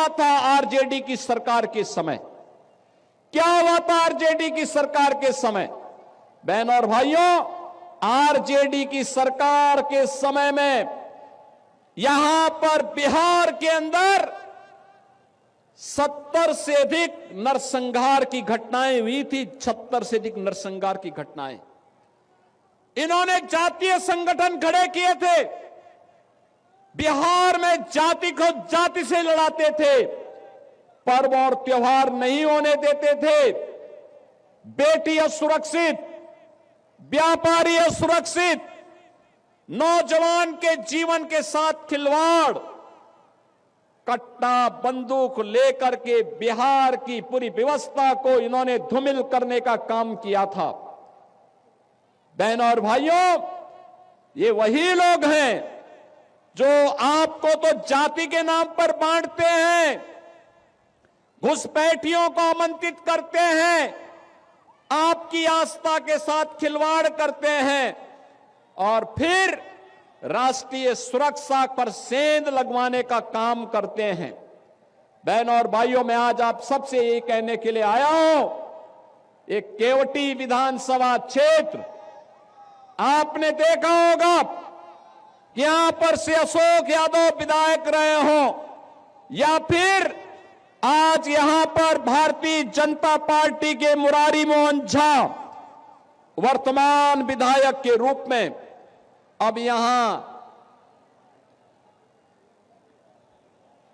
हुआ था आरजेडी की सरकार के समय? क्या हुआ था आरजेडी की सरकार के समय? बहनों और भाइयों, आरजेडी की सरकार के समय में यहां पर बिहार के अंदर 70 से अधिक नरसंहार की घटनाएं हुई थी। 70 से अधिक नरसंहार की घटनाएं। इन्होंने जातीय संगठन खड़े किए थे। बिहार में जाति को जाति से लड़ाते थे, पर्व और त्योहार नहीं होने देते थे, बेटी असुरक्षित, व्यापारी असुरक्षित, नौजवान के जीवन के साथ खिलवाड़, कट्टा बंदूक लेकर के बिहार की पूरी व्यवस्था को इन्होंने धूमिल करने का काम किया था। बहनों और भाइयों, ये वही लोग हैं जो आपको तो जाति के नाम पर बांटते हैं, घुसपैठियों को आमंत्रित करते हैं, आपकी आस्था के साथ खिलवाड़ करते हैं और फिर राष्ट्रीय सुरक्षा पर सेंध लगवाने का काम करते हैं। बहनों और भाइयों, मैं आज आप सबसे ये कहने के लिए आया हूं, एक केवटी विधानसभा क्षेत्र आपने देखा होगा, यहां पर से अशोक यादव विधायक रहे हों या फिर आज यहां पर भारतीय जनता पार्टी के मुरारी मोहन झा वर्तमान विधायक के रूप में अब यहां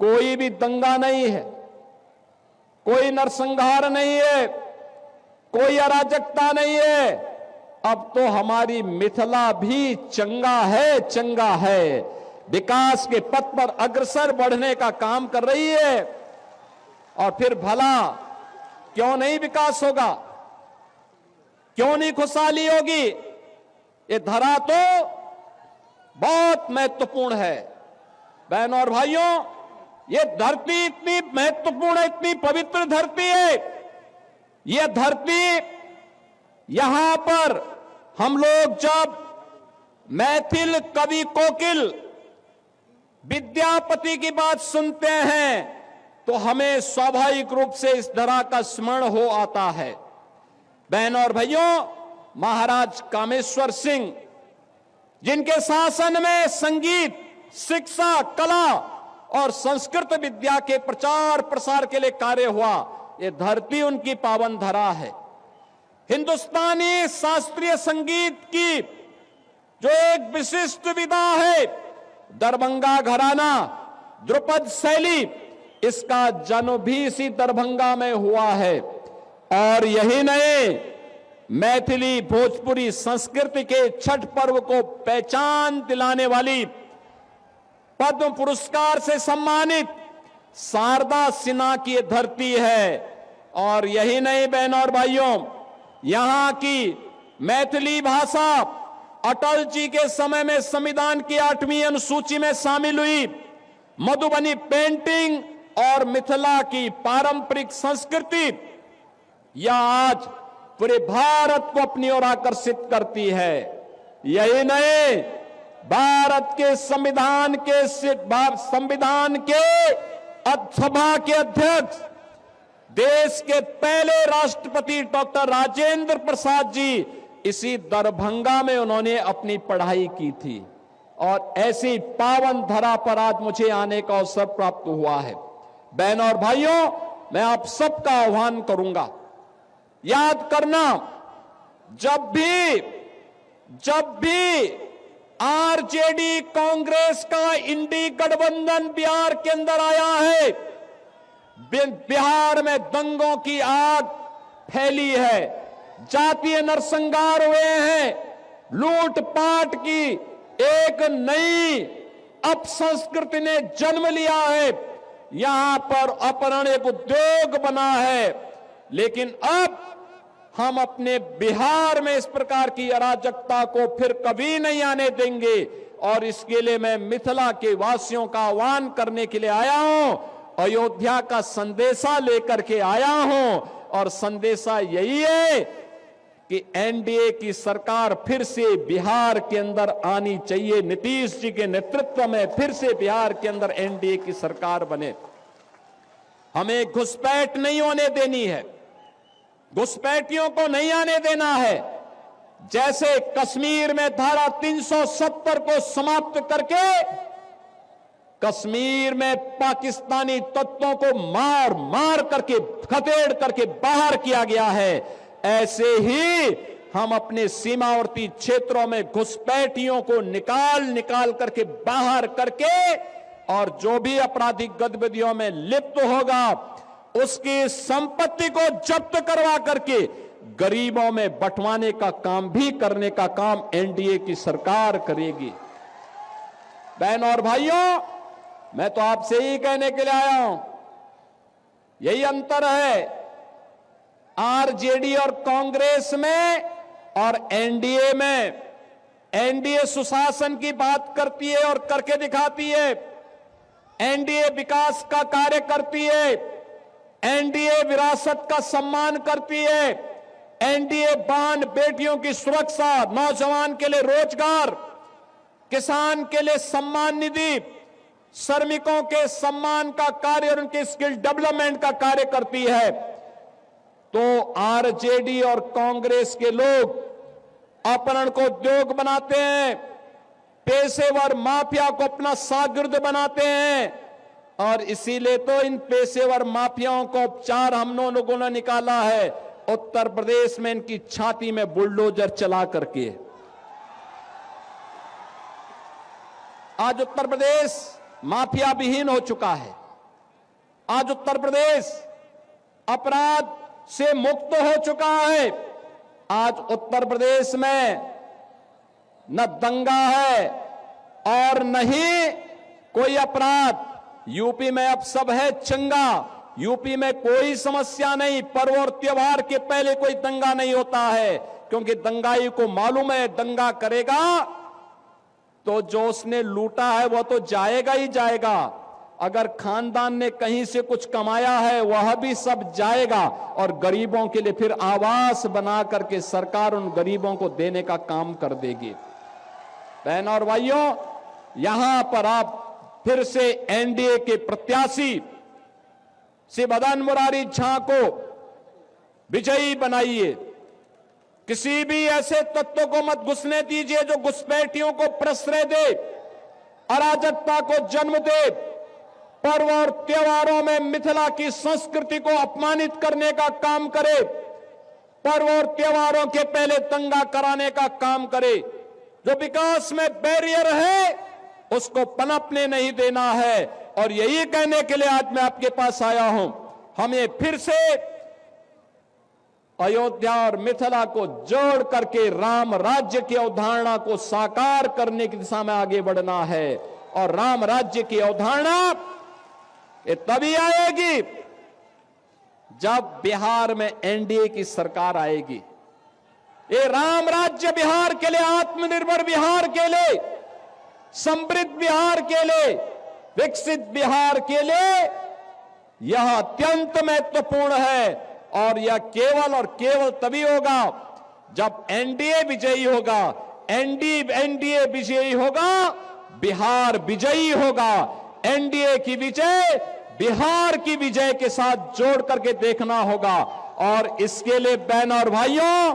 कोई भी दंगा नहीं है, कोई नरसंहार नहीं है, कोई अराजकता नहीं है। अब तो हमारी मिथिला भी चंगा है, विकास के पथ पर अग्रसर बढ़ने का काम कर रही है। और फिर भला क्यों नहीं विकास होगा, क्यों नहीं खुशहाली होगी? ये धरा तो बहुत महत्वपूर्ण है। बहनों और भाइयों, ये धरती इतनी महत्वपूर्ण है, इतनी पवित्र धरती है। ये धरती, यहां पर हम लोग जब मैथिल कवि कोकिल विद्यापति की बात सुनते हैं तो हमें स्वाभाविक रूप से इस धरा का स्मरण हो आता है। बहनों और भाइयों, महाराज कामेश्वर सिंह, जिनके शासन में संगीत, शिक्षा, कला और संस्कृत विद्या के प्रचार प्रसार के लिए कार्य हुआ, ये धरती उनकी पावन धरा है। हिंदुस्तानी शास्त्रीय संगीत की जो एक विशिष्ट विधा है, दरभंगा घराना, ध्रुपद शैली, इसका जन्म भी इसी दरभंगा में हुआ है। और यही नहीं, मैथिली भोजपुरी संस्कृति के छठ पर्व को पहचान दिलाने वाली पद्म पुरस्कार से सम्मानित शारदा सिन्हा की धरती है। और यही नहीं बहनों और भाइयों, यहां की मैथिली भाषा अटल जी के समय में संविधान की 8वीं अनुसूची में शामिल हुई। मधुबनी पेंटिंग और मिथिला की पारंपरिक संस्कृति यह आज पूरे भारत को अपनी ओर आकर्षित करती है। यही नहीं, भारत के संविधान के सभा के अध्यक्ष, देश के पहले राष्ट्रपति डॉक्टर राजेंद्र प्रसाद जी इसी दरभंगा में उन्होंने अपनी पढ़ाई की थी। और ऐसी पावन धरा पर आज मुझे आने का अवसर प्राप्त हुआ है। बहनों और भाइयों, मैं आप सबका आह्वान करूंगा, याद करना, जब भी आरजेडी कांग्रेस का इंडी गठबंधन बिहार के अंदर आया है, बिहार में दंगों की आग फैली है, जातीय नरसंहार हुए हैं, लूटपाट की एक नई अपसंस्कृति ने जन्म लिया है, यहां पर अपहरण एक उद्योग बना है। लेकिन अब हम अपने बिहार में इस प्रकार की अराजकता को फिर कभी नहीं आने देंगे। और इसके लिए मैं मिथिला के वासियों का आह्वान करने के लिए आया हूं, अयोध्या का संदेशा लेकर के आया हूं। और संदेशा यही है कि एनडीए की सरकार फिर से बिहार के अंदर आनी चाहिए। नीतीश जी के नेतृत्व में फिर से बिहार के अंदर एनडीए की सरकार बने। हमें घुसपैठ नहीं होने देनी है, घुसपैठियों को नहीं आने देना है। जैसे कश्मीर में धारा 370 को समाप्त करके कश्मीर में पाकिस्तानी तत्वों को मार मार करके खदेड़ करके बाहर किया गया है, ऐसे ही हम अपने सीमावर्ती क्षेत्रों में घुसपैठियों को निकाल निकाल करके बाहर करके और जो भी आपराधिक गतिविधियों में लिप्त होगा उसकी संपत्ति को जब्त करवा करके गरीबों में बंटवाने का काम भी करने का काम एनडीए की सरकार करेगी। बहनों और भाइयों, मैं तो आपसे ही कहने के लिए आया हूं, यही अंतर है आरजेडी और कांग्रेस में और एनडीए में। एनडीए सुशासन की बात करती है और करके दिखाती है, एनडीए विकास का कार्य करती है, एनडीए विरासत का सम्मान करती है, एनडीए बहन बेटियों की सुरक्षा, नौजवान के लिए रोजगार, किसान के लिए सम्मान निधि, श्रमिकों के सम्मान का कार्य और उनके स्किल डेवलपमेंट का कार्य करती है। तो आरजेडी और कांग्रेस के लोग अपहरण को उद्योग बनाते हैं, पेशेवर माफिया को अपना शागिर्द बनाते हैं और इसीलिए तो इन पेशेवर माफियाओं को उपचार हम लोगों ने निकाला है उत्तर प्रदेश में इनकी छाती में बुलडोजर चला करके। आज उत्तर प्रदेश माफिया विहीन हो चुका है, आज उत्तर प्रदेश अपराध से मुक्त हो चुका है। आज उत्तर प्रदेश में न दंगा है और न ही कोई अपराध। यूपी में अब सब है चंगा, यूपी में कोई समस्या नहीं, पर्व और त्योहार के पहले कोई दंगा नहीं होता है, क्योंकि दंगाई को मालूम है दंगा करेगा तो जो उसने लूटा है वह तो जाएगा ही जाएगा, अगर खानदान ने कहीं से कुछ कमाया है वह भी सब जाएगा और गरीबों के लिए फिर आवास बना करके सरकार उन गरीबों को देने का काम कर देगी। बहनों और भाइयों, यहां पर आप फिर से एनडीए के प्रत्याशी श्री मदन मुरारी झा को विजयी बनाइए। किसी भी ऐसे तत्व को मत घुसने दीजिए जो घुसपैठियों को प्रश्रय दे, अराजकता को जन्म दे, पर्व और त्योहारों में मिथिला की संस्कृति को अपमानित करने का काम करे, पर्व और त्योहारों के पहले दंगा कराने का काम करे। जो विकास में बैरियर है उसको पनपने नहीं देना है। और यही कहने के लिए आज मैं आपके पास आया हूं, हमें फिर से अयोध्या और मिथिला को जोड़ करके राम राज्य की अवधारणा को साकार करने की दिशा में आगे बढ़ना है। और राम राज्य की अवधारणा ये तभी आएगी जब बिहार में एनडीए की सरकार आएगी। ये राम राज्य बिहार के लिए, आत्मनिर्भर बिहार के लिए, समृद्ध बिहार के लिए, विकसित बिहार के लिए यह अत्यंत महत्वपूर्ण है। और यह केवल और केवल तभी होगा जब एनडीए विजयी होगा, एनडीए विजयी होगा, बिहार विजयी होगा। एनडीए की विजय बिहार की विजय के साथ जोड़ करके देखना होगा। और इसके लिए बहनों और भाइयों,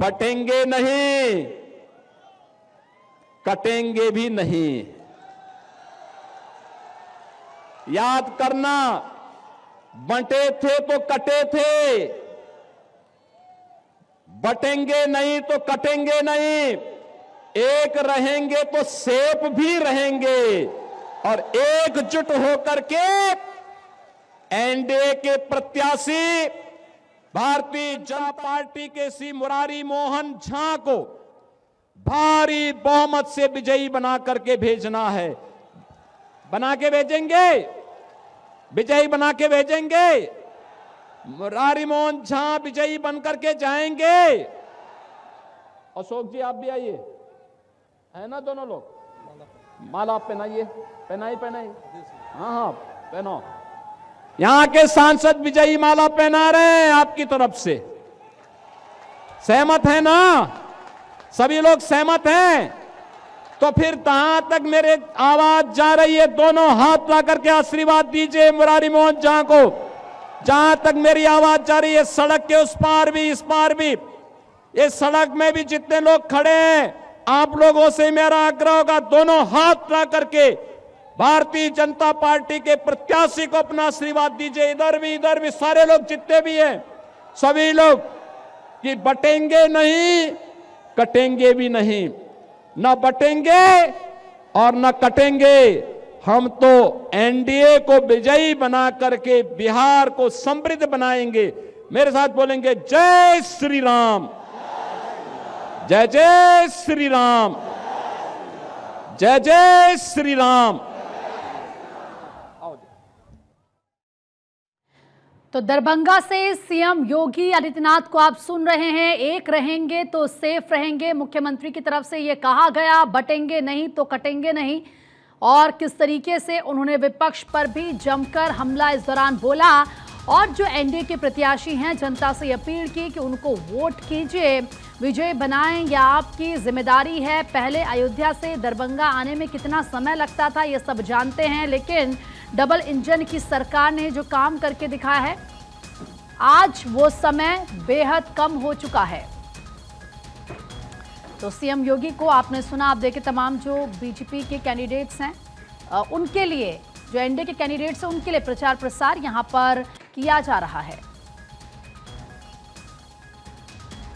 बटेंगे नहीं, कटेंगे भी नहीं। याद करना, बंटे थे तो कटे थे, बटेंगे नहीं तो कटेंगे नहीं, एक रहेंगे तो सेफ भी रहेंगे। और एकजुट होकर के एनडीए के प्रत्याशी भारतीय जनता पार्टी के श्री मुरारी मोहन झा को भारी बहुमत से विजयी बना करके भेजना है। बना के भेजेंगे, विजयी बना के भेजेंगे। मुरारी मोहन झा विजयी बनकर के जाएंगे। अशोक जी आप भी आइए, है ना दोनों लोग, माला आप पहनाइए, पहनाई हाँ हाँ पहनो। यहां के सांसद विजयी माला पहना रहे हैं आपकी तरफ से, सहमत है ना? सभी लोग सहमत हैं? तो फिर जहां तक मेरे आवाज जा रही है, दोनों हाथ ला करके आशीर्वाद दीजिए मुरारी मोहन झा को। जहां तक मेरी आवाज जा रही है, सड़क के उस पार भी इस पार भी, इस सड़क में भी जितने लोग खड़े हैं, आप लोगों से मेरा आग्रह होगा, दोनों हाथ ला करके भारतीय जनता पार्टी के प्रत्याशी को अपना आशीर्वाद दीजिए। इधर भी सारे लोग जितने भी हैं, सभी लोग, कि बटेंगे नहीं, कटेंगे भी नहीं, न बटेंगे और न कटेंगे। हम तो एनडीए को विजयी बना करके बिहार को समृद्ध बनाएंगे। मेरे साथ बोलेंगे, जय श्री राम, जय जय श्री राम, जय जय श्री राम। तो दरभंगा से सीएम योगी आदित्यनाथ को आप सुन रहे हैं। एक रहेंगे तो सेफ रहेंगे, मुख्यमंत्री की तरफ से ये कहा गया, बटेंगे नहीं तो कटेंगे नहीं। और किस तरीके से उन्होंने विपक्ष पर भी जमकर हमला इस दौरान बोला। और जो एनडीए के प्रत्याशी हैं, जनता से अपील की कि उनको वोट कीजिए, विजय बनाएं, यह आपकी जिम्मेदारी है। पहले अयोध्या से दरभंगा आने में कितना समय लगता था ये सब जानते हैं, लेकिन डबल इंजन की सरकार ने जो काम करके दिखाया है, आज वो समय बेहद कम हो चुका है। तो सीएम योगी को आपने सुना। आप देखिए, तमाम जो बीजेपी के कैंडिडेट्स हैं उनके लिए, जो एनडीए के कैंडिडेट्स हैं उनके लिए प्रचार प्रसार यहां पर किया जा रहा है।